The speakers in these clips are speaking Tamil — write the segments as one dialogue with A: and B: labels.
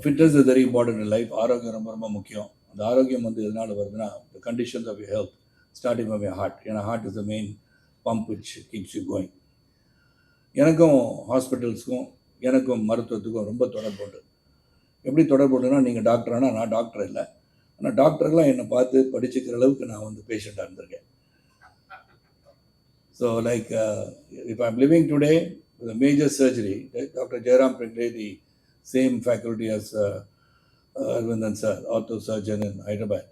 A: Fitness is very important in life. ஆரோக்கியம் ரொம்ப ரொம்ப முக்கியம். அந்த ஆரோக்கியம் வந்து எதனால் வருதுன்னா, the conditions of your health starting from your heart. ஏன்னா heart is the main pump which keeps you going. எனக்கும் ஹாஸ்பிட்டல்ஸுக்கும் எனக்கும் மருத்துவத்துக்கும் ரொம்ப தொடர்பு உண்டு. எப்படி தொடர்பு உண்டுன்னா, நீங்கள் டாக்டர் ஆனால் நான் டாக்டர் இல்லை. ஆனால் டாக்டர்லாம் என்னை பார்த்து படிச்சுக்கிற அளவுக்கு நான் வந்து பேஷண்ட்டாக இருந்திருக்கேன். So like if I'm living today with major surgery, doctor Jayaram Pingle, the same faculty as Arvindan sir, ortho surgeon in Hyderabad.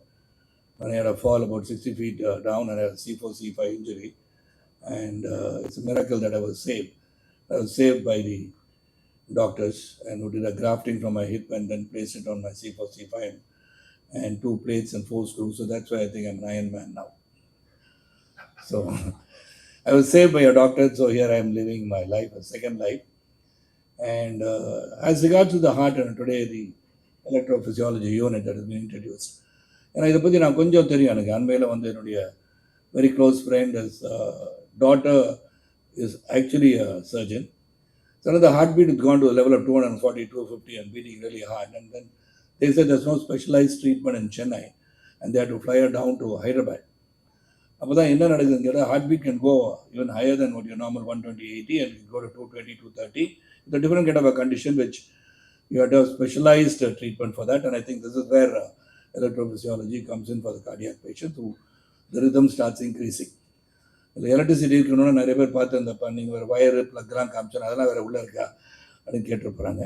A: When I had a fall about 60 feet down and I had a C4, C5 injury, and it's a miracle that I was saved. I was saved by the doctors and who did a grafting from my hip and then placed it on my C4, C5 and 2 plates and 4 screws. So that's why I think I'm an Iron Man now. So I was saved by a doctor, so here I am living my life, a second life. And as regards to the heart, and today the electrophysiology unit that has been introduced, ஏன்னா இதை பற்றி நான் கொஞ்சம் தெரியும். எனக்கு அண்மையில் வந்து என்னுடைய very close friend is daughter is actually a surgeon. So the heartbeat has gone to a level of 240, 250 and beating really hard. And then they said there's no specialized treatment in Chennai and they had to fly her down to Hyderabad. அப்போ தான் என்ன நடக்குதுன்னு கேட்டால், heart beat can go even higher then what your normal 120/80 and go to 220, 230. It's a different kind of a condition which you have to have specialized treatment for that. And I think this is where electrophysiology comes in for the cardiac patient who the rhythm starts increasing. இல்லை எலக்ட்ரிசிட்டி இருக்கணும்னா நிறைய பேர் பார்த்து அந்த நீங்கள் வேறு வயரு ப்ளக்லாம் காமிச்சோன்னா அதெல்லாம் வேறு உள்ளே இருக்கா அப்படின்னு கேட்டிருப்பாங்க.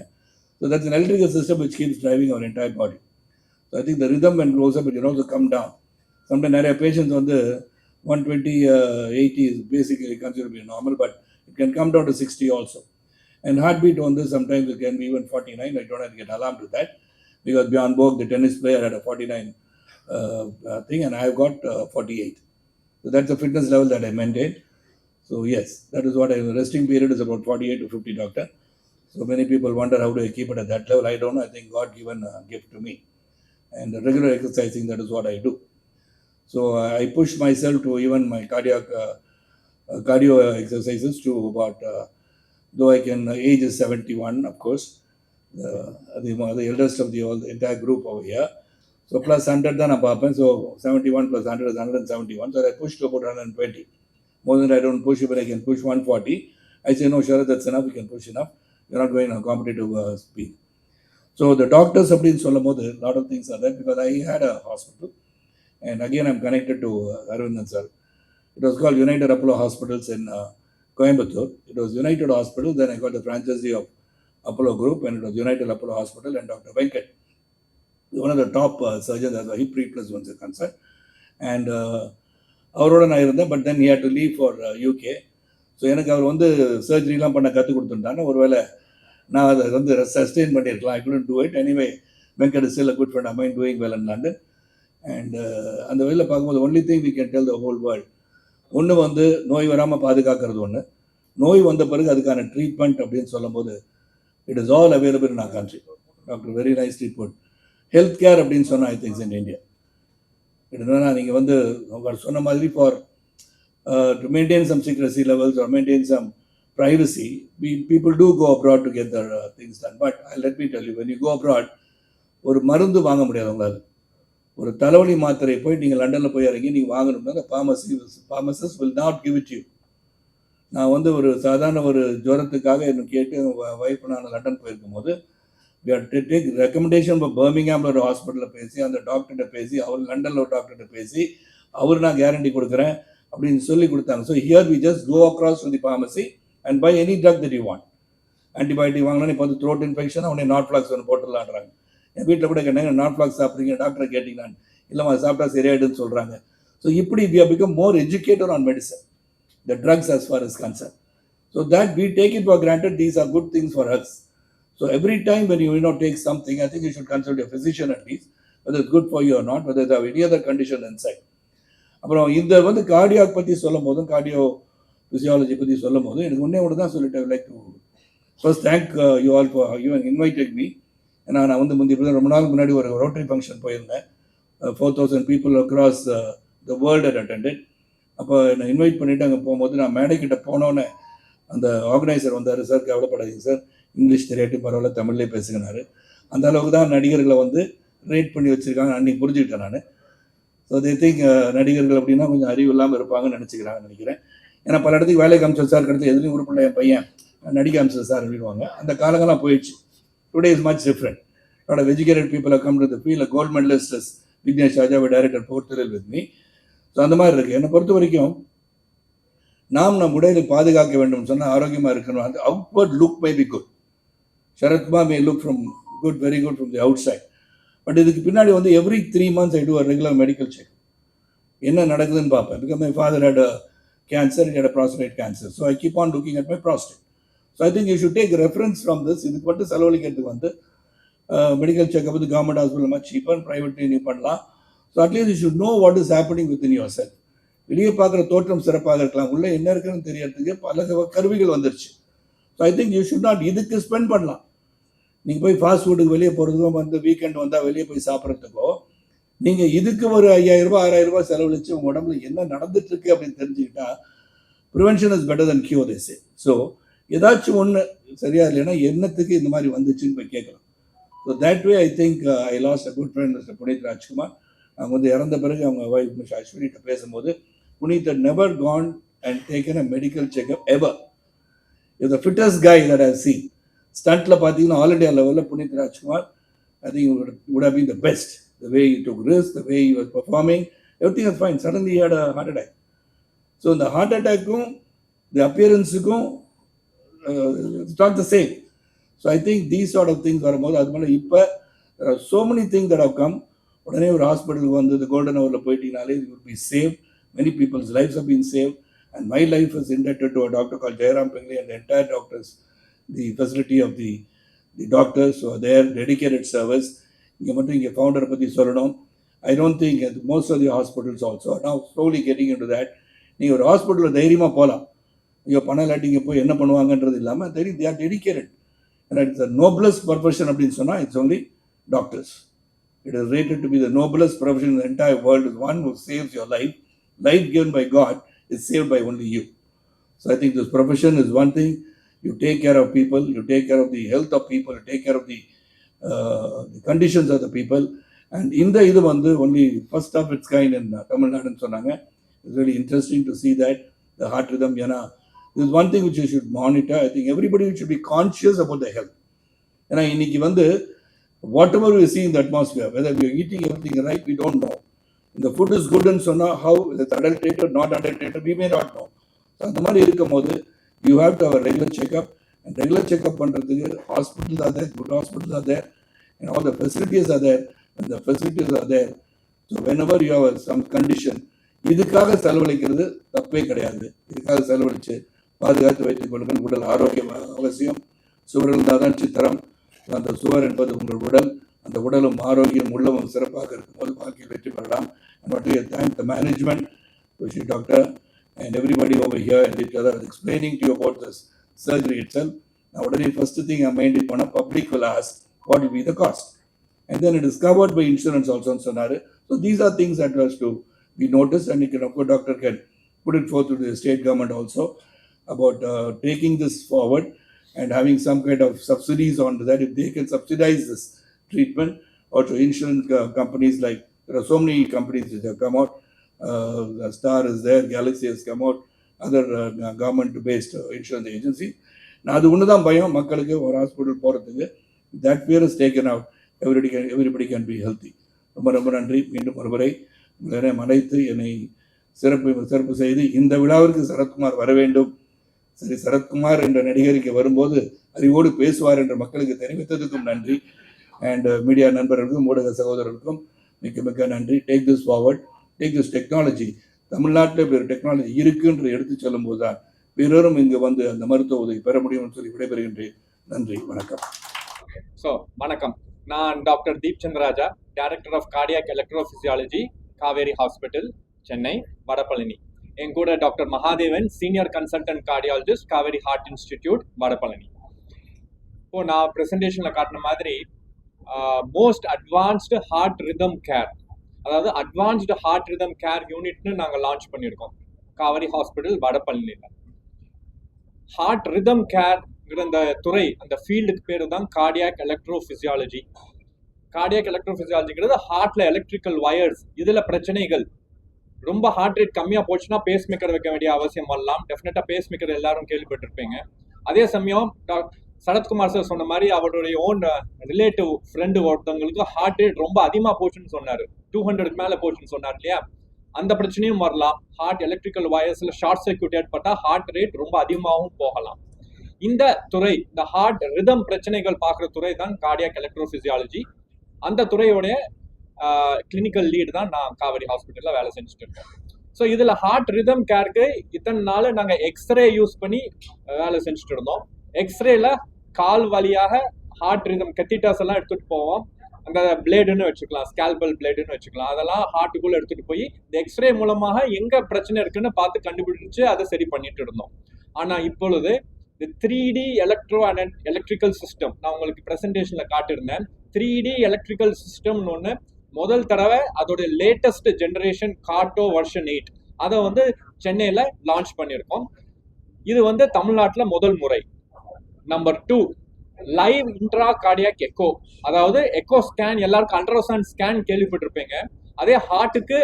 A: So that's an electrical system which keeps driving our entire body. So I think the rhythm when goes up, it can also come down. Sometimes நிறைய பேஷண்ட்ஸ் வந்து 120/80 is basically considered to be normal, but it can come down to 60 also. And heartbeat on this, sometimes it can be even 49. I don't have to get alarmed with that because Bjorn Borg, the tennis player, had a 49 thing and I have got 48. So that's the fitness level that I maintain. So yes, that is what resting period is about 48 to 50, doctor. So many people wonder how do I keep it at that level. I don't know. I think God given a gift to me. And the regular exercising, that is what I do. So I push myself to even my cardio exercises to about, though I can, age is 71, of course, the eldest of the entire group over here. So plus 100 then above, so 71 plus 100 is 171. So I push to about 120. More than I don't push, but I can push 140. I say, no, sure, that's enough, you can push enough. You're not going on competitive speed. So the doctors have been a lot of things are there because I had a hospital. And again, I'm connected to Arvindan sir. It was called United Apollo Hospitals in Coimbatore. It was United Hospital. Then I got the franchisee of Apollo Group, and it was United Apollo Hospital and Dr. Venkat, one of the top surgeons as a hip replacement is concerned. And அவரோட நான் இருந்தேன். But then he had to leave for UK. So எனக்கு அவர் வந்து சர்ஜரிலாம் பண்ண கற்றுக் கொடுத்துட்டாங்க. ஒருவேளை நான் அதை வந்து சஸ்டெயின் பண்ணியிருக்கலாம். I couldn't do it. Anyway, Venkat is still a good friend of mine doing well in London. And அந்த வழியில் பார்க்கும்போது only thing we can tell the whole world, ஒன்று வந்து நோய் வராமல் பாதுகாக்கிறது ஒன்று, நோய் வந்த பிறகு அதுக்கான ட்ரீட்மெண்ட் அப்படின்னு சொல்லும்போது it is all available in our country. Doctor very nice treatment. Health care அப்படின்னு சொன்னால் I thinks in India it என்னன்னா நீங்கள் வந்து சொன்ன மாதிரி for to maintain some secrecy levels or maintain some privacy, people to go abroad to get their things done. But let me tell you, when you go abroad ஒரு மருந்து வாங்க முடியாது உங்களால். ஒரு தலைவலி மாத்திரை போய் நீங்கள் லண்டனில் போய் இறங்கி நீங்கள் வாங்கணும்னா அந்த pharmacist will not give it you. நான் வந்து ஒரு சாதாரண ஒரு ஜுரத்துக்காக என்ன கேட்டு ஒய்ஃப் நான் லண்டன் போயிருக்கும் போது டேக் ரெக்கமெண்டேஷன் இப்போ பர்மிங்ஹாமில் ஒரு ஹாஸ்பிட்டலில் பேசி அந்த டாக்டர்கிட்ட பேசி, அவர் லண்டனில் ஒரு டாக்டர்கிட்ட பேசி அவர் நான் கேரண்டி கொடுக்குறேன் அப்படின்னு சொல்லி கொடுத்தாங்க. So here we just go across to the pharmacy and buy any drug that you want. Antibiotic வாங்கினா இப்போ வந்து த்ரோட் இன்ஃபெக்ஷன் அவனே நாட்ஃப்ளாக்ஸ் ஒன்று போட்டுடலான்றாங்க. என் வீட்டில் கூட கேட்டாங்க, நாட்ஃப்ளாக்ஸ் சாப்பிட்றீங்க, டாக்டரை கேட்டிங்களான்னு. இல்லைம்மா சாப்பிட்டா சரியாயிடுன்னு சொல்கிறாங்க. ஸோ இப்படி we have become more educated on medicine, the drugs as far as concerned. So that we take it for granted, these are good things for us. So every time when you take something, I think you should consult your physician at least, whether it's good for you or not, whether they have any other condition inside. அப்புறம் இந்த வந்து கார்டியாக் பற்றி சொல்லும் போதும், கார்டியோ ஃபிசியாலஜி பற்றி சொல்லும் போதும் எனக்கு ஒன்றே ஒன்று தான் சொல்லிட்டு like to first thank you all for you invited me. ஏன்னா நான் வந்து ரொம்ப நாள் முன்னாடி ஒரு ரோட்டரி ஃபங்க்ஷன் போயிருந்தேன். 4,000 people across the world had attended. அப்போ என்னை இன்வைட் பண்ணிவிட்டு அங்கே போகும்போது நான் மேடைக்கிட்ட போனோன்னே அந்த ஆர்கனைசர் வந்தார், சார் கவலைப்படாதீங்க சார், இங்கிலீஷ் தெரியாட்டி பரவாயில்ல தமிழ்லேயே பேசுகிறாரு. அந்த அளவுக்கு தான் நடிகர்களை வந்து ரேட் பண்ணி வச்சுருக்காங்க. அன்றைக்கி புரிஞ்சுக்கிட்டேன் நான். ஸோ தே திங்க் நடிகர்கள் அப்படின்னா கொஞ்சம் அறிவு இல்லாமல் இருப்பாங்கன்னு நினச்சிக்கிறாங்கன்னு நினைக்கிறேன். ஏன்னா பல இடத்துக்கு வேலைக்கு அமிச்சது சார், கிடையாது எதுலையும் உருப்பில்லை என் பையன் நடிக்க அமிச்சது சார் அப்படின்வாங்க. அந்த காலங்கள்லாம் போயிடுச்சு. Today is much different. lot of educated people have come to the field. A gold medalist is Vignesh Rajav, director Porthiril with me. So அந்த மாதிரி இருக்குது. என்னை பொறுத்த வரைக்கும் நம் உடலை பாதுகாக்க வேண்டும் சொன்னால் ஆரோக்கியமாக இருக்கணும். அந்த outward look may be good. Sarathkumar may look from good, very good from the outside. But இதுக்கு பின்னாடி வந்து every 3 months I do a regular medical check. என்ன நடக்குதுன்னு பார்ப்பேன். Because my father had a cancer, had a prostate cancer. So I keep on looking at my prostate. So I think you should take reference from this. இதுக்கு மட்டும் செலவழிக்கிறதுக்கு வந்து மெடிக்கல் செக்அப் வந்து கவர்மெண்ட் ஹாஸ்பிட்டல் மாதிரி சீப்பாக ப்ரைவேட் நீ பண்ணலாம். So at least you should know what is happening with in your self. வெளியே பார்க்குற தோற்றம் சிறப்பாக இருக்கலாம், உள்ளே என்ன இருக்குன்னு தெரியறதுக்கு பல கருவிகள் வந்துருச்சு. So I think you should not இதுக்கு ஸ்பெண்ட் பண்ணலாம். நீங்கள் போய் ஃபாஸ்ட் ஃபுட்டுக்கு வெளியே போகிறதுக்கோ வந்து வீக்கெண்ட் வந்தால் வெளியே போய் சாப்பிட்றதுக்கோ நீங்கள் இதுக்கு ஒரு 5000 ரூபாய் 6000 ரூபாய் செலவழித்து உங்கள் உடம்புல என்ன நடந்துட்டுருக்கு அப்படின்னு தெரிஞ்சுக்கிட்டா prevention is better than cure தேசே. ஸோ ஏதாச்சும் ஒன்று சரியா இல்லைன்னா என்னத்துக்கு இந்த மாதிரி வந்துச்சுன்னு போய் கேட்கலாம். So that way I think I lost a good friend mister Puneeth Rajkumar. அவங்க வந்து இறந்த பிறகு அவங்க வைஃப் மிஸ்டர் அஸ்வினிட்ட பேசும்போது, Puneeth had never gone and taken a medical checkup ever. He's the fittest guy that I've seen. ஸ்டண்ட்டில் பார்த்தீங்கன்னா ஆல் இண்டியா லெவலில் Puneeth Rajkumar I think would have been the best. The way he took risks, the way he was performing, everything was fine. Suddenly he had a heart attack. So இந்த ஹார்ட் அட்டாக்கும் the appearance-க்கும் it's not the same. So I think these sort of things வரும்போது அது மேலே இப்போ there are so many things that have come. உடனே ஒரு ஹாஸ்பிட்டலுக்கு வந்து இந்த கோல்டன் ஹவரில் போயிட்டீங்கனாலே it would be saved. Many people's lives have been saved, and my life is indebted to a doctor called Jairam Pingle and the entire doctors, the facility of the doctors, so their dedicated service. இங்கே மட்டும் இங்கே ஃபவுண்டரை பற்றி சொல்லணும். I don't think most of the hospitals also are now slowly getting into that. நீங்கள் ஒரு ஹாஸ்பிட்டலில் தைரியமாக போகலாம். ஐயோ பணம் இல்லாட்டி இங்கே போய் என்ன பண்ணுவாங்கன்றது இல்லாமல் தெரியும் they are dedicated. And it's the noblest profession அப்படின்னு சொன்னால் it's only doctors. It is rated to be the noblest profession in the entire world. Is one who saves your life. Life given by God is saved by only you. So I think this profession is one thing. You take care of people, you take care of the health of people, you take care of the conditions of the people. And in the idu vandu only first of its kind in Tamil Nadu சொன்னாங்க. It's really interesting to see that the heart rhythm. This is one thing which you should monitor. I think everybody should be conscious about their health. ஏன்னா இன்னைக்கு வந்து whatever we see in the atmosphere, whether we are eating everything right, we don't know. The food is good and so now how it's adulterated, not adulterated, we may not know. So அந்த மாதிரி இருக்கும்போது you have to have a regular checkup. And regular checkup பண்ணுறதுக்கு hospitals are there, good hospitals are there, and all the facilities are there, and the facilities are there. So whenever you have some condition, இதுக்காக செலவழிக்கிறது தப்பே கிடையாது. இதுக்காக செலவழித்து பாதுகாத்து வைத்துக் கொள்ளுங்கள். உடல் ஆரோக்கியம் அவசியம். சுவர் இருந்தால் தான் சித்திரம். அந்த சுவர் என்பது உங்கள் உடல். அந்த உடலும் ஆரோக்கியம் உள்ளவும் சிறப்பாக இருக்கும்போது வாழ்க்கையில் வெற்றி பெறலாம். And what we thank the management, Rishi doctor, and everybody over here and each other explaining to you about this surgery itself. Now, the first thing I mind it on a public will ask what will be the cost, and then it is covered by insurance also. So these are things that has to be noticed, and you can, of course, doctor can put it forth to the state government also about taking this forward and having some kind of subsidies on that. If they can subsidize this treatment, or to insurance companies, like there are so many companies that have come out. Star is there, Galaxy has come out, other government-based insurance agency. நான் அது ஒன்று தான் பயம் மக்களுக்கு ஒரு ஹாஸ்பிட்டல் போகிறதுக்கு. That fear is taken out. Everybody can be healthy. ரொம்ப ரொம்ப நன்றி. மீண்டும் ஒருமுறை உங்களை அழைத்து என்னை சிறப்பு செய்து இந்த விழாவிற்கு சரத்குமார் வர வேண்டும். சரி, சரத்குமார் என்ற நடிகருக்கு வரும்போது அறிவோடு பேசுவார் என்ற மக்களுக்கு தெரிவித்ததுக்கும் நன்றி. அண்ட் மீடியா நண்பர்களுக்கும் ஊடக சகோதரர்களுக்கும் மிக்க நன்றி. Take this forward, take this technology. தமிழ்நாட்டில் இப்படி ஒரு டெக்னாலஜி இருக்குன்ற எடுத்து சொல்லும் போது தான் பிறரும் இங்கே வந்து அந்த மருத்துவ உதவி பெற முடியும்னு சொல்லி விடைபெறுகின்றேன். நன்றி, வணக்கம்.
B: ஸோ வணக்கம், நான் doctor Deep Chandraraja, director of cardiac electrophysiology, Kauvery hospital, Chennai, Vadapalani. என் கூட doctor Mahadevan, senior consultant cardiologist, Kauvery heart institute, Vadapalani. இப்போ நான் ப்ரெசன்டேஷனில் காட்டின மாதிரி most advanced heart rhythm care, அதாவது அட்வான்ஸ்டு ஹார்ட் ரிதம் கேர் யூனிட்னு நாங்கள் லான்ச் பண்ணியிருக்கோம் காவேரி ஹாஸ்பிட்டல், வடபழனியில். ஹார்ட் ரிதம் கேர்ங்கிற அந்த துறை, அந்த ஃபீல்டுக்கு பேரு தான் கார்டியாக் எலக்ட்ரோபிசியாலஜி. கார்டியாக் எலக்ட்ரோபிசியாலஜிங்கிறது ஹார்ட்ல எலக்ட்ரிக்கல் வயர்ஸ், இதுல பிரச்சனைகள். ரொம்ப ஹார்ட் ரேட் கம்மியா போச்சுன்னா பேஸ் மேக்கர் வைக்க வேண்டிய அவசியம் வரலாம். டெஃபினட்டா பேஸ் மேக்கர் எல்லாரும் கேள்விப்பட்டிருப்பீங்க. அதே சமயம் சரத்குமார் சார் சொன்ன மாதிரி அவருடைய ஓன் ரிலேட்டிவ் ஃப்ரெண்டு ஒருத்தவங்களுக்கு ஹார்ட் ரேட் ரொம்ப அதிகமா போச்சுன்னு சொன்னாரு, 200 மேல போச்சுன்னு சொன்னார் இல்லையா, அந்த பிரச்சனையும் வரலாம். ஹார்ட் எலக்ட்ரிக்கல் வயர்ஸ்ல ஷார்ட் சர்க்யூட் ஏற்பட்டா ஹார்ட் ரேட் ரொம்ப அதிகமாகவும் போகலாம். இந்த துறை, இந்த ஹார்ட் ரிதம் பிரச்சனைகள் பார்க்குற துறை தான் கார்டியாக் எலக்ட்ரோபிசியாலஜி. அந்த துறையோடைய கிளினிக்கல் லீடு தான் நான் காவேரி ஹாஸ்பிட்டலில் வேலை செஞ்சுட்டு இருக்கேன். ஸோ இதில் ஹார்ட் ரிதம் கேருக்கு இத்தனை நாள் நாங்கள் எக்ஸ்ரே யூஸ் பண்ணி வேலை செஞ்சுட்டு இருந்தோம். எக்ஸ்ரேல கால் வழியாக ஹார்ட் ரிதம் கெத்திட்டாஸ் எல்லாம் எடுத்துகிட்டு போவோம். அந்த பிளேடுன்னு வச்சுக்கலாம், ஸ்கேல்பல் பிளேடுன்னு வச்சுக்கலாம். அதெல்லாம் ஹார்ட்டுக்குள்ளே எடுத்துகிட்டு போய் இந்த எக்ஸ்ரே மூலமாக எங்கே பிரச்சனை இருக்குன்னு பார்த்து கண்டுபிடிச்சு அதை சரி பண்ணிட்டு இருந்தோம். ஆனால் இப்பொழுது இந்த 3D எலக்ட்ரிக்கல் சிஸ்டம், நான் உங்களுக்கு ப்ரெசன்டேஷனில் காட்டியிருந்தேன். 3D எலக்ட்ரிக்கல் சிஸ்டம்னு ஒன்று முதல் தடவை அதோட லேட்டஸ்ட் ஜெனரேஷன் கார்டோ வெர்ஷன் 8 அதை வந்து சென்னையில் லான்ச் பண்ணியிருக்கோம். இது வந்து தமிழ்நாட்டில் முதல் முறை. Number 2, live intra cardiac echo, அதாவது எக்கோ ஸ்கேன். எல்லாருக்கும் அல்ட்ராசவுண்ட் ஸ்கேன் கேள்விப்பட்டிருப்பீங்க, அதே ஹார்ட்டுக்கு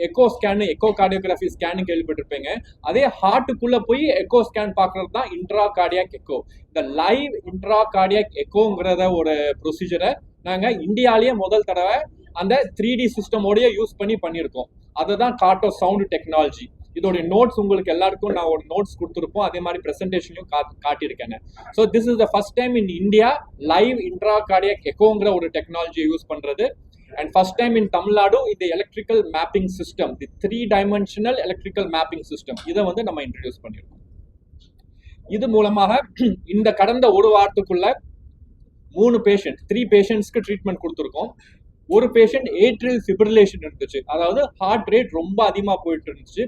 B: echo scan, echo cardiography scan கேள்விப்பட்டிருப்பீங்க. அதே ஹார்ட்டுக்குள்ள போய் எக்கோ ஸ்கேன் பார்க்கறது தான் இன்ட்ரா கார்டியாக் எக்கோ. இந்த லைவ் இன்ட்ரா கார்டியாக் எக்கோங்கிறத ஒரு ப்ரொசீஜரை நாங்கள் இந்தியாலேயே முதல் தடவை அந்த 3D சிஸ்டமோடய யூஸ் பண்ணி பண்ணியிருக்கோம். அதுதான் கார்டோ சவுண்ட் டெக்னாலஜி. இதோடைய நோட்ஸ் உங்களுக்கு எல்லாருக்கும் நான் ஒரு நோட்ஸ் கொடுத்துருப்போம், அதே மாதிரி ப்ரெசன்டேஷன்லையும் காட்டியிருக்கேன். So this is the first time in India live intra cardiac எக்கோங்கிற ஒரு டெக்னாலஜியை யூஸ் பண்ணுறது. And first time in Tamil Nadu இந்த electrical mapping system, the 3D electrical mapping system, இதை வந்து நம்ம இன்ட்ரடியூஸ் பண்ணியிருக்கோம். இது மூலமாக இந்த கடந்த ஒரு வாரத்துக்குள்ள 3 பேஷண்ட்ஸ்க்கு ட்ரீட்மெண்ட் கொடுத்துருக்கோம். ஒரு பேஷண்ட் ஏட்ரியல் ஃபிப்ரிலேஷன் இருந்துச்சு, அதாவது ஹார்ட் ரேட் ரொம்ப அதிகமாக போயிட்டு இருந்துச்சு.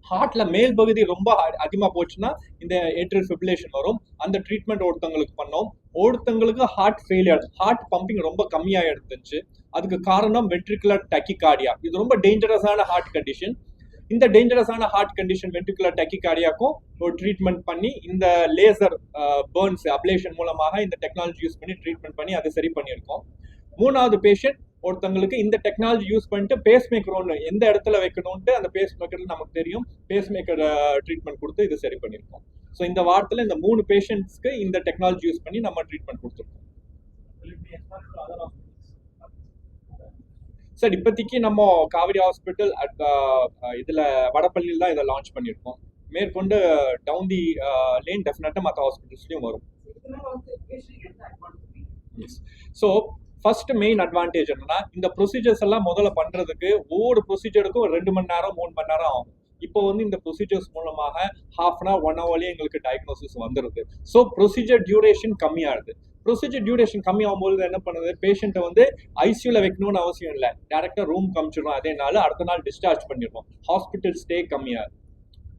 B: ஹார்ட்ல மேல் பகுதி ரொம்ப அதிகமாக போச்சுன்னா இந்த ஏட்ரியல் ஃபிப்ரிலேஷன் வரும். அந்த ட்ரீட்மெண்ட் ஒருத்தவங்களுக்கு பண்ணோம். ஒருத்தவங்களுக்கு ஹார்ட் ஃபெயிலியர், ஹார்ட் பம்பிங் ரொம்ப கம்மியாக இருந்துச்சு. அதுக்கு காரணம் வென்ட்ரிகுலர் டக்கிகார்டியா. இது ரொம்ப டேஞ்சரஸான ஹார்ட் கண்டிஷன். இந்த டேஞ்சரஸான ஹார்ட் கண்டிஷன் வென்ட்ரிகுலர் டக்கிகார்டியாக்கும் ஒரு ட்ரீட்மெண்ட் பண்ணி இந்த லேசர் பர்ன்ஸ் அப்ளேஷன் மூலமாக இந்த டெக்னாலஜி யூஸ் பண்ணி ட்ரீட்மெண்ட் பண்ணி அதை சரி பண்ணியிருக்கோம். 3வது பேஷண்ட் ஒருத்தங்களுக்கு இந்த டெக்னாலஜி யூஸ் பண்ணிட்டு பேஸ் மேக்கர் ஒன்று எந்த இடத்துல வைக்கணும்ட்டு அந்த பேஸ் மேக்கர் நமக்கு தெரியும், பேஸ் மேக்கர் ட்ரீட்மெண்ட் கொடுத்து இது சரி பண்ணியிருக்கோம். ஸோ இந்த வாரத்தில் இந்த 3 பேஷண்ட்ஸ்க்கு இந்த டெக்னாலஜி யூஸ் பண்ணி நம்ம ட்ரீட்மெண்ட் கொடுத்துருக்கோம். சார் இப்போதைக்கு நம்ம காவேரி ஹாஸ்பிட்டல் இதில் வடபள்ளியில் தான் இதை லான்ச் பண்ணியிருக்கோம். மேற்கொண்டு டவுன் தி லேன் டெஃபினட்டாக மற்ற ஹாஸ்பிட்டல்ஸ்லையும் வரும். Yes. So first main advantage என்னன்னா, இந்த ப்ரொசீஜர்ஸ் எல்லாம் முதல்ல பண்றதுக்கு ஒவ்வொரு ப்ரொசீஜருக்கும் 2 மணி நேரம் 3 மணி நேரம் ஆகும். இப்போ வந்து இந்த ப்ரொசீஜர்ஸ் மூலமாக ½ அன் ஹவர் 1 ஹவர்லேயே எங்களுக்கு டயக்னோசிஸ் வந்துருது. ஸோ ப்ரொசீஜர் டியூரேஷன் கம்மியாகுது. ப்ரொசீஜர் டியூரேஷன் கம்மியாகும்போது என்ன பண்ணுது, பேஷண்ட்டை வந்து ஐசியூல வைக்கணும்னு அவசியம் இல்லை, டேரக்டா ரூம் காமிச்சிடும். அதே நாள் அடுத்த நாள் டிஸ்சார்ஜ் பண்ணிடுவோம். ஹாஸ்பிட்டல் ஸ்டே கம்மியாகுது.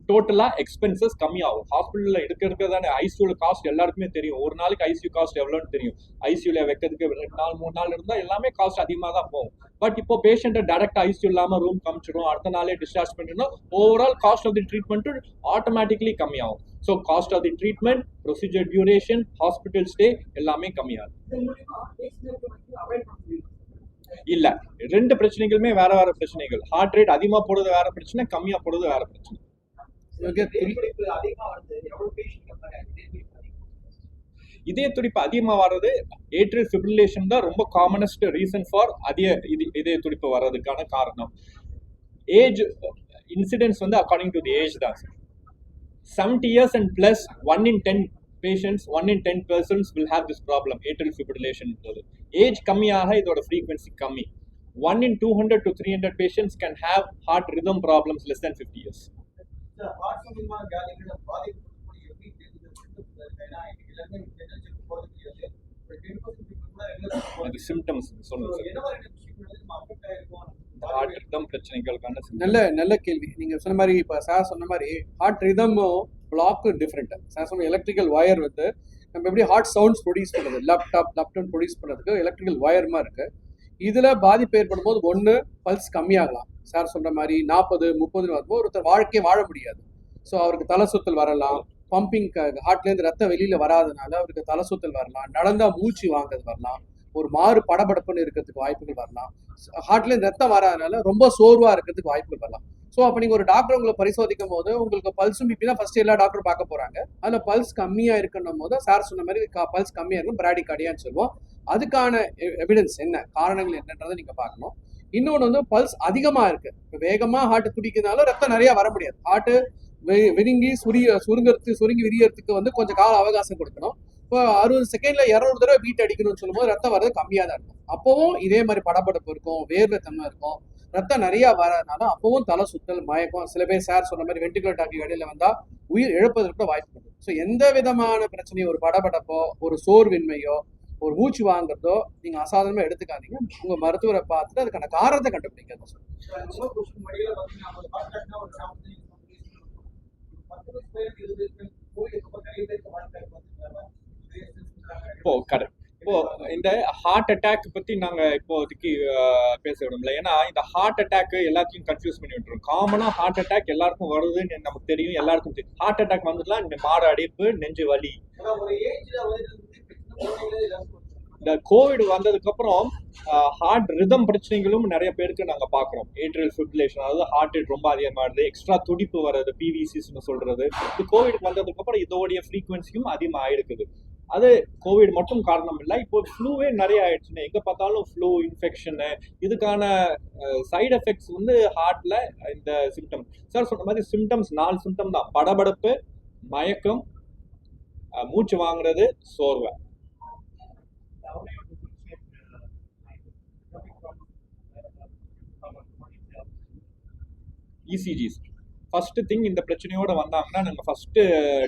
B: டோட்டலாக எக்ஸ்பென்சஸ் கம்மியாகும். ஹாஸ்பிட்டலில் இருக்கிறதான ஐசியூல காஸ்ட் எல்லாருக்குமே தெரியும். ஒரு நாளைக்கு ஐசியூ காஸ்ட் எவ்வளோன்னு தெரியும். ஐசியூல வைக்கிறதுக்கு 2 நாள் 3 நாள் இருந்தால் எல்லாமே காஸ்ட் அதிகமாக தான் போகும். பட் இப்போ பேஷண்ட்டை டேரக்ட் ஐசியூ இல்லாமல் ரூம் காமிச்சிடும், அடுத்த நாளே டிஸ்சார்ஜ் பண்ணிடணும். Overall cost of the treatment automatically கம்மியாகும். So cost of the treatment, procedure duration, hospital stay எல்லாமே கம்மியாகும். இல்ல, 2 பிரச்சனைகளுமே வேற வேற பிரச்சனைகள். ஹார்ட் ரேட் அதிகமாக போடுறது வேற பிரச்சனை, கம்மியாக போடுறது வேற பிரச்சனை. இதய துடிப்பு அதிகமா வர்றது ஏட்ரியல் ஃபிப்ரிலேஷன் தான் ரொம்ப காமனஸ்ட் ரீசன் ஃபார் இதய துடிப்பு வர்றதுக்கான காரணம். ஏஜ் இன்சிடென்ட்ஸ் வந்து அக்கார்டிங் டு தி ஏஜ் தான். 70 years and plus 1 in 10 patients, 1 in 10 persons will have this problem, atrial fibrillation. Age கம்மியாக இதோட frequency கம்மி. 1 in 200 to 300 patients can have heart rhythm problems less than 50 years. அது சிம்டம்ஸ் சொல்லுங்க. ஹார்ட் ரிதம் பிரச்சனைகளுக்கான
C: நல்ல கேள்வி. நீங்க சொன்ன மாதிரி இப்போ சார் சொன்ன மாதிரி ஹார்ட் ரிதமும் பிளாக் டிஃப்ரெண்ட். சார் சொன்ன எலக்ட்ரிக்கல் வயர் வந்து நம்ம எப்படி ஹார்ட் சவுண்ட்ஸ் ப்ரொடியூஸ் பண்ணுறது, லேப்டாப் ப்ரொடியூஸ் பண்ணுறதுக்கு எலக்ட்ரிக்கல் வயர்மா இருக்கு. இதில் பாதிப்பு ஏற்படும் போது ஒன்று பல்ஸ் கம்மியாகலாம். சார் சொல்ற மாதிரி 40-30 வரும்போது ஒருத்தர் வாழ்க்கையை வாழ முடியாது. ஸோ அவருக்கு தலை சுத்தல் வரலாம், பம்பிங் ஹார்ட்லேருந்து ரத்தம் வெளியில வராதனால அவருக்கு தலை சுத்தல் வரலாம், நடந்தா மூச்சு வாங்குறது வரலாம், ஒரு மாறு படபடப்புன்னு இருக்கிறதுக்கு வாய்ப்புகள் வரலாம், ஹார்ட்லேருந்து ரத்தம் வராதனால ரொம்ப சோர்வா இருக்கிறதுக்கு வாய்ப்புகள் வரலாம். ஸோ அப்போ நீங்கள் ஒரு டாக்டர் உங்களை பரிசோதிக்கும் போது உங்களுக்கு பல்ஸும் பிபி தான் ஃபர்ஸ்ட் எல்லா டாக்டரும் பார்க்க போறாங்க. அதில் பல்ஸ் கம்மியாக இருக்கணும் போது சார் சொன்ன மாதிரி பல்ஸ் கம்மியாக இருக்கும் பிராடிகார்டியான்னு சொல்லுவோம். அதுக்கான எவிடன்ஸ் என்ன, காரணங்கள் என்னன்றதை நீங்க பார்க்கணும். இன்னொன்று வந்து பல்ஸ் அதிகமா இருக்கு, இப்போ வேகமா ஹார்ட் துடிக்கிறதுனால ரத்தம் நிறைய வர முடியாது. ஹார்ட் விருங்கி சுருங்கி விரியறதுக்கு வந்து கொஞ்சம் கால அவகாசம் கொடுக்கணும். இப்போ 60 செகண்ட்ல 200 தடவை பீட் அடிக்கணும்னு சொல்லும்போது ரத்தம் வர்றது கம்மியாக தான் இருக்கும். அப்பவும் இதே மாதிரி படபடப்பு இருக்கும், வேர்வை தன்மை இருக்கும், ரத்தம் நிறைய வரதுனால அப்பவும் தலை சுத்தல், மயக்கம், சில பேர் சார் சொன்ன மாதிரி வென்டிகுலர் டாக்கி இடையில வந்தா உயிர் இழப்பதற்கு வாய்ப்பு உண்டு. ஸோ எந்த விதமான பிரச்சனையும், ஒரு படபடப்போ, ஒரு சோர்வின்மையோ, ஒரு மூச்சு வாங்குறதோ நீங்க அசாதாரணமா எடுத்துக்காதீங்க. உங்க மருத்துவரை பார்த்துட்டு அதுக்கான காரணத்தை கண்டுபிடிக்க
B: இப்போ கரெக்ட். இப்போ இந்த ஹார்ட் அட்டாக் பத்தி நாங்க இப்போதைக்கு பேச விடும்ல. ஏன்னா இந்த ஹார்ட் அட்டாக் எல்லாத்தையும் கன்ஃபியூஸ் பண்ணி விட்டுரும். காமனா ஹார்ட் அட்டாக் எல்லாருக்கும் வருதுன்னு நமக்கு தெரியும், எல்லாருக்கும் தெரியும். ஹார்ட் அட்டாக் வந்துட்டுலாம் இந்த மாடு அடைப்பு, நெஞ்சு வலி. இந்த கோவிட் வந்ததுக்கு அப்புறம் ஹார்ட் ரிதம் பிரச்சனைகளும் நிறைய பேருக்கு நாங்க பாக்குறோம். ஏட்ரியல் ஃபிப்ரிலேஷன், அதாவது ஹார்ட் ரேட் ரொம்ப அதிகமாகுது, எக்ஸ்ட்ரா துடிப்பு வர்றது, பிவிசிஸ்னு சொல்றது. இது கோவிட் வந்ததுக்கு அப்புறம் இதோடைய ஃப்ரீக்வன்சியும் அதிகமாக ஆயிடுக்குது. அது கோவிட் மட்டும் காரணம் இல்லை, இப்போ ஃப்ளூவே நிறைய ஆயிடுச்சுன்னு எங்க பார்த்தாலும் ஃப்ளூ இன்ஃபெக்ஷனு. இதுக்கான சைடு எஃபெக்ட்ஸ் வந்து ஹார்ட்ல இந்த சிம்டம் சார் சொன்ன மாதிரி சிம்டம்ஸ் 4 சிம்டம் தான்: படபடப்பு, மயக்கம், மூச்சு வாங்குறது, சோர்வை. இசிஜிஸ் ஃபர்ஸ்ட் திங். இந்த பிரச்சனையோட வந்தாங்கன்னா நாங்கள் ஃபர்ஸ்ட்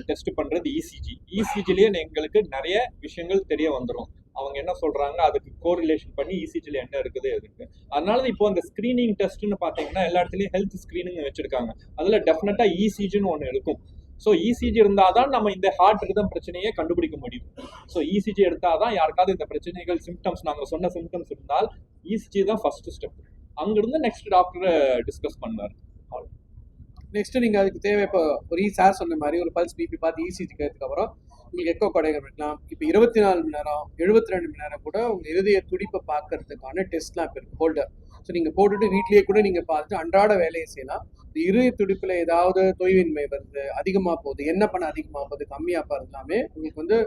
B: டெஸ்ட் பண்றது இசிஜி. இசிஜிலேயே எங்களுக்கு நிறைய விஷயங்கள் தெரிய வந்துடும். அவங்க என்ன சொல்றாங்க அதுக்கு கோரிலேஷன் பண்ணி இசிஜில என்ன இருக்குது எதுக்கு. அதனால இப்போ அந்த ஸ்கிரீனிங் டெஸ்ட்னு பார்த்தீங்கன்னா எல்லா இடத்துலையும் ஹெல்த் ஸ்கிரீனிங் வச்சிருக்காங்க. அதுல டெஃபினட்டா இசிஜின்னு ஒன்று இருக்கும். ஸோ இசிஜி இருந்தாதான் நம்ம இந்த ஹார்ட் ரிதம் பிரச்சனையை கண்டுபிடிக்க முடியும். ஸோ இசிஜி எடுத்தாதான் யாருக்காவது இந்த பிரச்சனைகள் சிம்டம்ஸ் நாங்கள் சொன்ன சிம்டம்ஸ் இருந்தால் இசிஜி தான் ஃபர்ஸ்ட் ஸ்டெப். அங்கிருந்து நெக்ஸ்ட் டாக்டர் டிஸ்கஸ் பண்ணார்.
C: நெக்ஸ்ட் நீங்க அதுக்கு தேவை இப்போ ஒரு சார் சொன்ன மாதிரி ஒரு பல்ஸ் பிபி பார்த்து இசிஜி கேட்டதுக்கு அப்புறம் உங்களுக்கு எக்கோ கொடைகள் வைக்கலாம். இப்போ 24 மணி நேரம் 72 மணி நேரம் கூட உங்க இருதய துடிப்பை பார்க்கறதுக்கான டெஸ்ட்லாம் இப்போ இருக்கு, ஹோல்டர். ஸோ நீங்க போட்டுட்டு வீட்லயே கூட நீங்க பார்த்துட்டு அன்றாட வேலையை செய்யலாம். இந்த இருதய துடிப்புல ஏதாவது தொய்வின்மை வருது, அதிகமா போகுது, என்ன பண்ண அதிகமா போகுது, கம்மியா போகிறது எல்லாமே உங்களுக்கு வந்து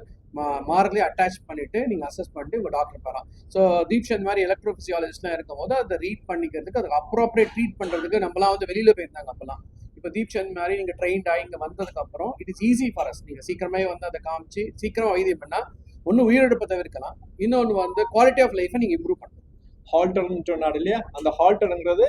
C: மார்க்லேயே அட்டாச் பண்ணிட்டு நீங்க அசஸ் பண்ணிட்டு உங்க டாக்டர் போகலாம். ஸோ தீப்சந்த் மாதிரி எலக்ட்ரோபிசியாலஜிஸ்ட்லாம் இருக்கும் போது அதை ரீட் பண்ணிக்கிறதுக்கு, அதுக்கு அப்ரோப்ரியேட் ட்ரீட் பண்றதுக்கு நம்மளாம் வந்து வெளியில போயிருந்தாங்க அப்பெல்லாம். இப்போ தீப்சந்த் மாதிரி நீங்க ட்ரெயின்ட் ஆகி இங்க வந்ததுக்கு அப்புறம் it is easy for us. நீங்க சீக்கிரமே வந்து அதை காமிச்சு சீக்கிரமா வைத்தியம் பண்ணா ஒன்று உயிரிழப்பை தவிர்க்கலாம், இன்னொன்று வந்து குவாலிட்டி ஆஃப் லைஃபை நீங்க இம்ப்ரூவ் பண்ணலாம்.
B: ஹால்டர்னு சொன்னார் இல்லையா, அந்த ஹால்டர்ங்கிறது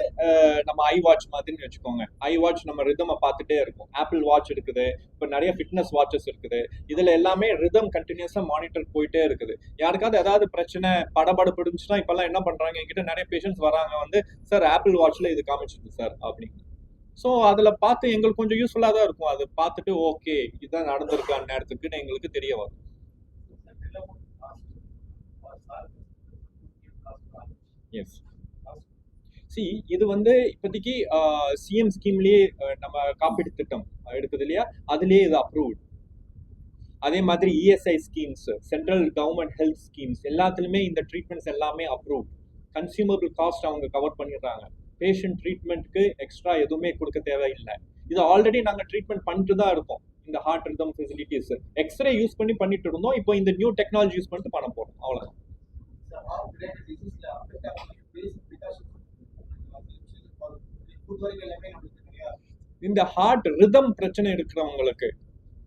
B: நம்ம ஐ வாட்ச் மாதிரின்னு வச்சுக்கோங்க. ஐ வாட்ச் நம்ம ரிதமை பார்த்துட்டே இருக்கும். ஆப்பிள் வாட்ச் இருக்குது, இப்போ நிறைய ஃபிட்னஸ் வாட்சஸ் இருக்குது. இதுல எல்லாமே ரிதம் கண்டினியூஸா மானிட்டர் போயிட்டே இருக்குது. யாருக்காவது ஏதாவது பிரச்சனை படபடப்பு இருந்துச்சுன்னா இப்பெல்லாம் என்ன பண்றாங்க, என்கிட்ட நிறைய பேஷண்ட்ஸ் வராங்க வந்து, சார் ஆப்பிள் வாட்ச்ல இது காமிச்சிருக்கு சார் அப்படின்னு. ஸோ அதில் பார்த்து எங்களுக்கு கொஞ்சம் யூஸ்ஃபுல்லாக தான் இருக்கும். அது பார்த்துட்டு ஓகே இதுதான் நடந்திருக்கு அந்நேரத்துக்குன்னு எங்களுக்கு தெரிய வரும். எஸ், சி இது வந்து இப்போதைக்கு சிஎம் ஸ்கீம்லேயே நம்ம காப்பீடு திட்டம் எடுக்குது இல்லையா, அதுலேயே இது அப்ரூவ்டு. அதே மாதிரி ESI schemes, central government health schemes எல்லாத்துலேயுமே இந்த ட்ரீட்மெண்ட்ஸ் எல்லாமே அப்ரூவ்ட். கன்சியூமபிள் காஸ்ட் அவங்க கவர் பண்ணிடுறாங்க. பேஷண்ட் ட்ரீட்மெண்ட்க்கு எக்ஸ்ட்ரா எதுவுமே கொடுக்க தேவையில்லை. இது ஆல்ரெடி நாங்கள் ட்ரீட்மெண்ட் பண்ணிட்டு தான் இருக்கோம். இந்த heart rhythm facilities x-ray use பண்ணிட்டு இருந்தோம். இப்போ இந்த நியூ டெக்னாலஜி யூஸ் பண்ணிட்டு பண்ண போறோம், அவ்வளோதான். இந்த ஹார்ட் ரிதம் பிரச்சனை இருக்கிறவங்களுக்கு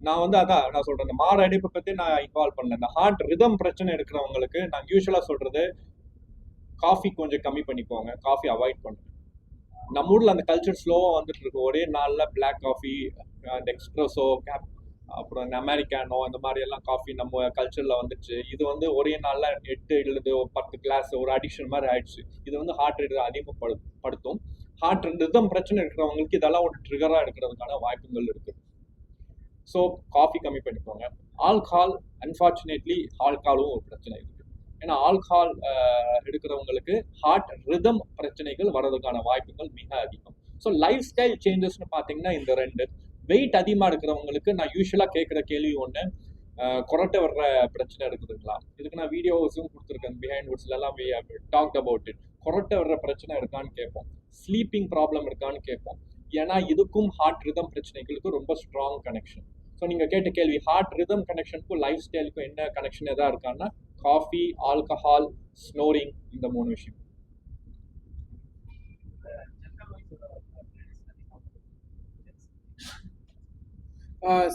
B: நான் வந்து நான் சொல்றேன், இந்த மாடு அடைப்பை பத்தி நான் இன்வால்வ் பண்ணல. இந்த ஹார்ட் ரிதம் பிரச்சனை இருக்கிறவங்களுக்கு நான் யூஸ்வலா சொல்றது காஃபி கொஞ்சம் கம்மி பண்ணிக்கோங்க, காஃபி அவாய்ட் பண்ணுங்க. நம்ம ஊர்ல அந்த கல்ச்சர் ஸ்லோவா வந்துட்டு இருக்கு. ஒரே நாள்ல பிளாக் காஃபி, அந்த எக்ஸ்பிரஸோ, அப்புறம் இந்த அமெரிக்கானோ இந்த மாதிரி எல்லாம் காஃபி நம்ம கல்ச்சர்ல வந்துச்சு. இது வந்து ஒரே நாள்ல 8 இல்லது 10 கிளாஸ் ஒரு அடிக்ஷன் மாதிரி ஆயிடுச்சு. இது வந்து ஹார்ட் ரேட் அதிகப்படுத்தும். ஹார்ட் ரிதம் பிரச்சனை இருக்கிறவங்களுக்கு இதெல்லாம் ஒரு ட்ரிகரா இருக்கிறதுக்கான வாய்ப்புகள் இருக்கு. ஸோ காஃபி கம்மி பண்ணிக்கோங்க. ஆல்கஹால், அன்ஃபார்ச்சுனேட்லி ஆல்கஹாலும் ஒரு பிரச்சனை இருக்கு. ஏன்னா ஆல்கஹால் எடுக்கிறவங்களுக்கு ஹார்ட் ரிதம் பிரச்சனைகள் வர்றதுக்கான வாய்ப்புகள் மிக அதிகம். ஸோ லைஃப் ஸ்டைல் சேஞ்சஸ்னு பார்த்தீங்கன்னா இந்த 2 வெயிட் அதிகமாக இருக்கிறவங்களுக்கு நான் யூஸ்வலாக கேட்குற கேள்வி ஒன்று, கொரட்டை வர்ற பிரச்சனை இருக்குதுங்களா? இதுக்கு நான் வீடியோஸும் கொடுத்துருக்கேன், பிஹைண்ட் வுட்ஸ்லாம் டாக்ட் அபவுட் இட். கொரட்டை வர்ற பிரச்சனை இருக்கான்னு கேட்போம், ஸ்லீப்பிங் ப்ராப்ளம் இருக்கான்னு கேட்போம். ஏன்னா இதுக்கும் ஹார்ட் ரிதம் பிரச்சனைகளுக்கும் ரொம்ப ஸ்ட்ராங் கனெக்ஷன். ஸோ நீங்கள் கேட்ட கேள்வி ஹார்ட் ரிதம் கனெக்ஷனுக்கும் லைஃப் ஸ்டைலுக்கும் என்ன கனெக்ஷன் எதாக இருக்கான்னா, காஃபி, ஆல்கஹால், ஸ்னோரிங், இந்த 3 விஷயம்.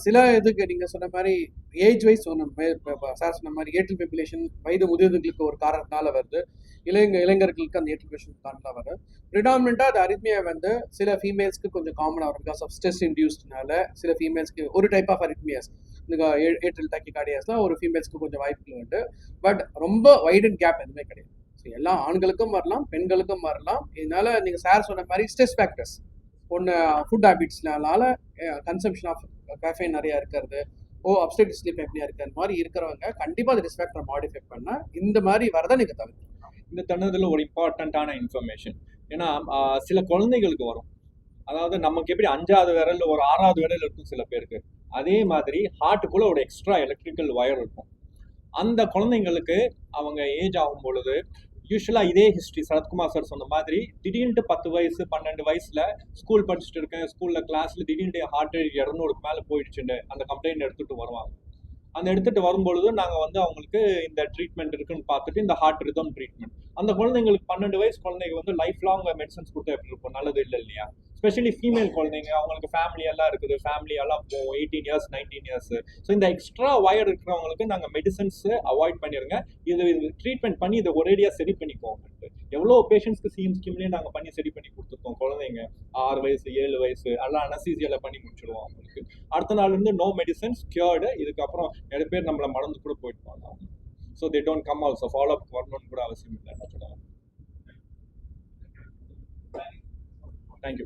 C: சில இதுக்கு நீங்க சொன்ன மாதிரி ஏஜ் வைஸ் சார் சொன்ன மாதிரி ஏட்ரல் ஃபைப்ரிலேஷன் வயது முதிர்வுகளுக்கு ஒரு காரணத்தினால வருது, இளைஞர்களுக்கு அந்த ஏட்ரல் ஃபைப்ரிலேஷன் காரணத்தால் வருது. ப்ரிடாமினெண்ட்டாக அது அரித்மியா வந்து சில ஃபீமேல்ஸ்க்கு கொஞ்சம் காமனாக வரும் பிகாஸ் ஆஃப் ஸ்ட்ரெஸ் இன்டியூஸ்ட்னால. சில ஃபீமேல்ஸ்க்கு ஒரு டைப் ஆஃப் அரித்மியாஸ், இந்த ஏட்ரல் டாக்கிகார்டியாஸ்லாம் ஒரு ஃபீமேல்ஸ்க்கு கொஞ்சம் வாய்ப்புகள் உண்டு. பட் ரொம்ப வைட் அண்ட் கேப் எதுவுமே கிடையாது. ஸோ எல்லா ஆண்களுக்கும் வரலாம், பெண்களுக்கும் வரலாம். இதனால நீங்கள் சார் சொன்ன மாதிரி ஸ்ட்ரெஸ் ஃபேக்டர்ஸ் ஒன்று, ஃபுட் ஹேபிட்ஸ்னால கன்சம்ஷன் ஆஃப் கேஃபைன் நிறையா இருக்கிறது, அப்ஸ்ட்ரக்டிவ் ஸ்லீப் எப்னியா இருக்கிற மாதிரி இருக்கிறவங்க கண்டிப்பாக அந்த ரிஸ்க் ஃபேக்டரை மாடிஃபை பண்ணால் இந்த மாதிரி வரதை நீங்கள் தவிர்க்கலாம்.
B: இந்த தருணத்தில் ஒரு இம்பார்ட்டண்ட்டான இன்ஃபர்மேஷன், ஏன்னா சில குழந்தைகளுக்கு வரும், அதாவது நமக்கு எப்படி 5வது விரல் ஒரு 6வது விரல் இருக்கும் சில பேருக்கு, அதே மாதிரி ஹார்ட்டுக்குள்ள ஒரு எக்ஸ்ட்ரா எலக்ட்ரிக்கல் ஒயர் இருக்கும். அந்த குழந்தைங்களுக்கு அவங்க ஏஜ் ஆகும் பொழுது யூஸ்வலாக இதே ஹிஸ்ட்ரி சரத்குமார் சார் சொன்ன மாதிரி திடீர்னு 10 வயசு 12 வயசுல ஸ்கூல் படிச்சுட்டு இருக்கேன், ஸ்கூலில் கிளாஸில் திடீர்னு ஹார்ட் ரேட் 200க்கு மேலே போயிடுச்சுன்னு அந்த கம்ப்ளைண்ட் எடுத்துகிட்டு வருவாங்க. அந்த எடுத்துகிட்டு வரும்பொழுது நாங்கள் வந்து அவங்களுக்கு இந்த ட்ரீட்மெண்ட் இருக்குன்னு பார்த்துட்டு இந்த ஹார்ட் ரிதம் ட்ரீட்மெண்ட், அந்த குழந்தைங்களுக்கு 12 வயசு குழந்தைங்க வந்து லைஃப் லாங் மெடிசன்ஸ் கொடுத்தா எப்படி இருக்கும், நல்லது இல்லை இல்லையா? ஸ்பெஷலி ஃபீமேல் குழந்தைங்க, அவங்களுக்கு ஃபேமிலி எல்லாம் இருக்குது, ஃபேமிலி எல்லாம் 18 இயர்ஸ் 19 இயர்ஸ். ஸோ இந்த எக்ஸ்ட்ரா வயர் இருக்கிறவங்களுக்கு நாங்கள் மெடிசன்ஸ் அவாய்ட் பண்ணிடுங்க, இது ட்ரீட்மெண்ட் பண்ணி இதை ஒரேடியாக சரி பண்ணிக்கோங்க. எவ்வளோ பேஷண்ட்ஸ்க்கு சிஎம் ஸ்கீம்லேயே நாங்கள் பண்ணி சரி பண்ணி கொடுத்துருக்கோம். குழந்தைங்க 6 வயசு 7 வயசு எல்லாம் அனஸ்தீசியால பண்ணி முடிச்சிடுவோம் அவங்களுக்கு. அடுத்த நாள் இருந்து நோ மெடிசன்ஸ், கியூர்டு. இதுக்கப்புறம் நிறைய பேர் நம்மளை மறந்து கூட போயிட்டு போனாங்க. So they don't come also, follow up வரணும்னு கூட அவசியம் இல்லை. தேங்க்யூ.